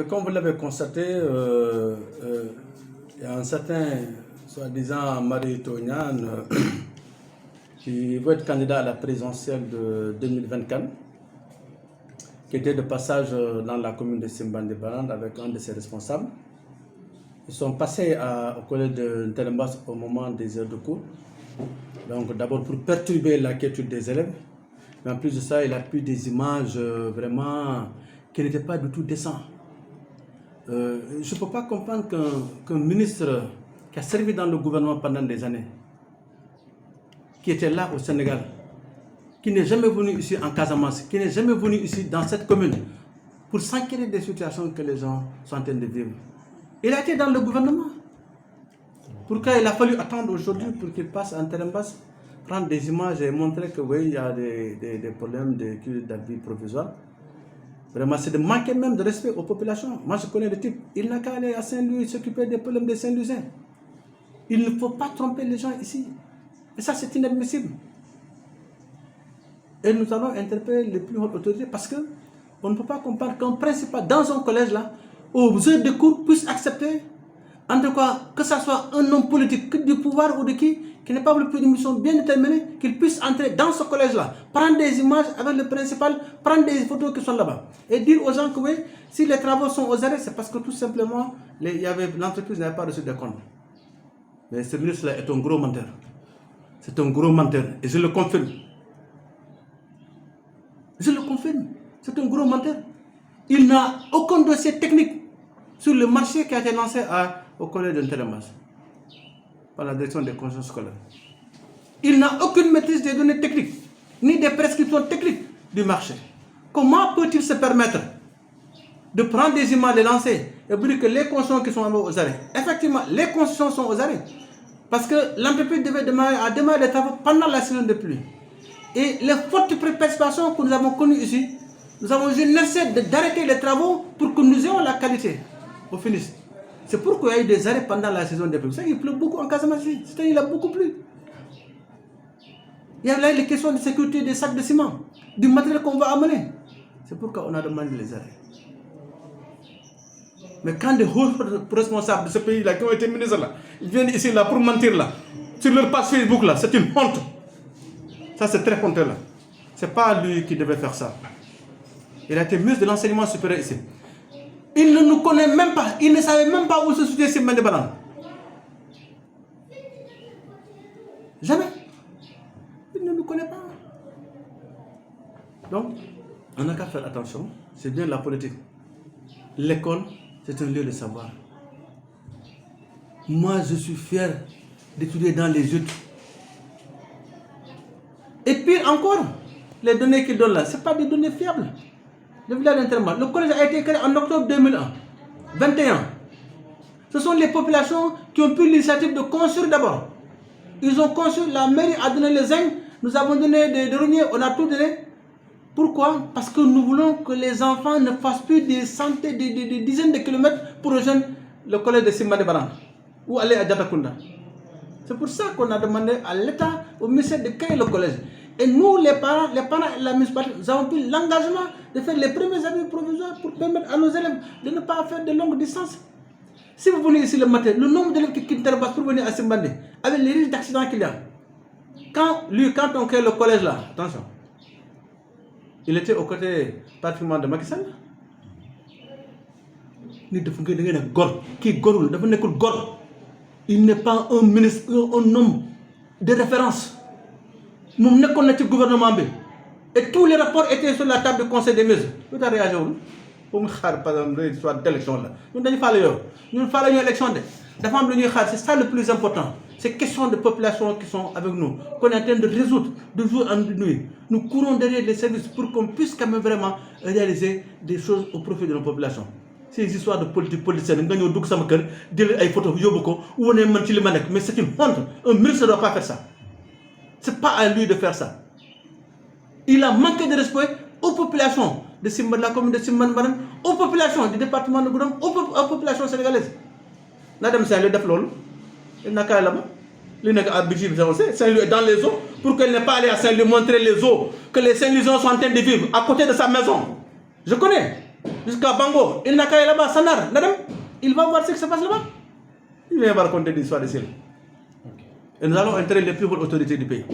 Comme vous l'avez constaté, il y a un certain, soi-disant, Marie Toniane, qui veut être candidat à la présidentielle de 2024, qui était de passage dans la commune de Simbandi-Barrande avec un de ses responsables. Ils sont passés au collège de Ntelembas au moment des heures de cours. Donc d'abord pour perturber la quiétude des élèves, mais en plus de ça, il a pris des images vraiment qui n'étaient pas du tout décentes. Je ne peux pas comprendre qu'un ministre qui a servi dans le gouvernement pendant des années, qui était là au Sénégal, qui n'est jamais venu ici en Casamance, qui n'est jamais venu ici dans cette commune, pour s'inquiéter des situations que les gens sont en train de vivre. Il a été dans le gouvernement. Pourquoi il a fallu attendre aujourd'hui pour qu'il passe en Ntelembas, prendre des images et montrer que oui, il y a des problèmes d'abri provisoire. Vraiment, c'est de manquer même de respect aux populations. Moi, je connais le type. Il n'a qu'à aller à Saint-Louis s'occuper des problèmes des Saint-Louisiens. Il ne faut pas tromper les gens ici. Et ça, c'est inadmissible. Et nous allons interpeller les plus hautes autorités parce qu'on ne peut pas comprendre qu'un principal dans un collège là, aux heures de cours, puisse accepter, en tout cas, que ce soit un homme politique du pouvoir ou de qui n'est pas le plus d'une mission bien déterminée, qu'il puisse entrer dans ce collège-là, prendre des images avec le principal, prendre des photos qui sont là-bas, et dire aux gens que oui, si les travaux sont aux arrêts, c'est parce que tout simplement, l'entreprise n'avait pas reçu de compte. Mais ce ministre-là est un gros menteur. C'est un gros menteur, et je le confirme. Je le confirme, c'est un gros menteur. Il n'a aucun dossier technique sur le marché qui a été lancé au collège de Ntelembas par la direction des consciences scolaires. Il n'a aucune maîtrise des données techniques, ni des prescriptions techniques du marché. Comment peut-il se permettre de prendre des images, de lancer et dire que les constructions qui sont aux arrêts? Effectivement, les constructions sont aux arrêts. Parce que l'entreprise devait démarrer les travaux pendant la saison de pluie. Et les fortes précipitations que nous avons connues ici, nous avons eu l'essai d'arrêter les travaux pour que nous ayons la qualité au finish. C'est pourquoi il y a eu des arrêts pendant la saison des pluies. Vous savez, il pleut beaucoup en Casamance. C'est-à-dire il a beaucoup plu. Il y a là les questions de sécurité des sacs de ciment, du matériel qu'on va amener. C'est pourquoi on a demandé les arrêts. Mais quand des hauts responsables de ce pays-là, qui ont été ministres là, ils viennent ici là pour mentir là, sur leur page Facebook là, c'est une honte. Ça c'est très honteux là. C'est pas lui qui devait faire ça. Il a été ministre de l'enseignement supérieur ici. Il ne nous connaît même pas. Il ne savait même pas où se situait Simbandi-Barrande. Jamais. Il ne nous connaît pas. Donc, on n'a qu'à faire attention. C'est bien la politique. L'école, c'est un lieu de savoir. Moi, je suis fier d'étudier dans les études. Et pire encore, les données qu'ils donnent là, ce n'est pas des données fiables. Le village d'Ntelembas. Le collège a été créé en octobre 2021. Ce sont les populations qui ont pris l'initiative de construire d'abord. Ils ont construit, la mairie a donné les zinc, nous avons donné des reniers, on a tout donné. Pourquoi? Parce que nous voulons que les enfants ne fassent plus des centaines, des dizaines de kilomètres pour rejoindre le collège de Simbandi-Barrande ou aller à Diatakunda. C'est pour ça qu'on a demandé à l'État, au ministère de créer le collège. Et nous, les parents et la municipalité, nous avons pris l'engagement de faire les premiers abris provisoires pour permettre à nos élèves de ne pas faire de longues distances. Si vous venez ici le matin, le nombre d'élèves qui quittent Ntelembas pour venir à Simbandi, avec les risques d'accident qu'il y a, quand on crée le collège là, attention, il était aux côtés pratiquement de Macky Sall. Il n'est pas un ministre, un homme de référence. Nous ne connaissons pas le gouvernement. Et tous les rapports étaient sur la table du conseil des ministres. Nous avons réagi. Pour nous faire par exemple l'histoire d'élection là. Nous avons fait l'élection. C'est ça le plus important. Ces questions de population qui sont avec nous, qu'on est en train de résoudre de jour en nuit. Nous courons derrière les services pour qu'on puisse quand même vraiment réaliser des choses au profit de nos populations. Ces histoires de politique politicienne, nous avons des photos, mais c'est une honte. Un ministre ne doit pas faire ça. Ce n'est pas à lui de faire ça. Il a manqué de respect aux populations de la commune de Simbandi-Barrande, aux populations du département de Goudomp, aux populations sénégalaises. Madame Saint-Louis de Flol, il n'a qu'à là-bas. Il n'a qu'à Saint-Louis est dans les eaux pour qu'elle n'ait pas allé à Saint-Louis montrer les eaux que les Saint-Louisiens sont en train de vivre à côté de sa maison. Je connais. jusqu'à Bango. Il n'a qu'à aller là-bas, Sanar, Nadam. Il va voir ce qui se passe là-bas. Il va raconter l'histoire de Sel. Et nous allons entrer les plus hautes autorités du pays.